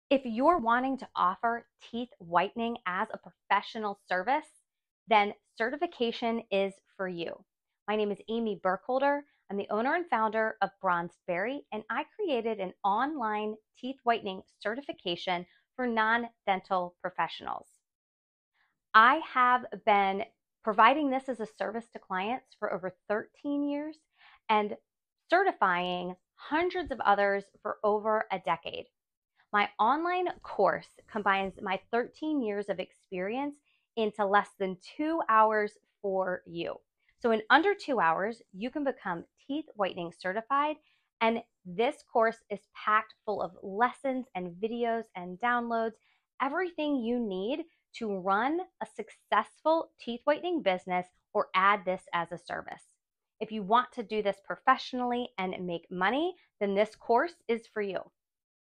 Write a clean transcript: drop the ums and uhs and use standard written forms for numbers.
If you're wanting to offer teeth whitening as a professional service, then certification is for you. My name is Amy Burkholder. I'm the owner and founder of Bronzed Berry, and I created an online teeth whitening certification for non-dental professionals. I have been providing this as a service to clients for over 13 years and certifying hundreds of others for over a decade. My online course combines my 13 years of experience into less than 2 hours for you. So, in under 2 hours, you can become teeth whitening certified. And this course is packed full of lessons and videos and downloads, everything you need to run a successful teeth whitening business or add this as a service. If you want to do this professionally and make money, then this course is for you.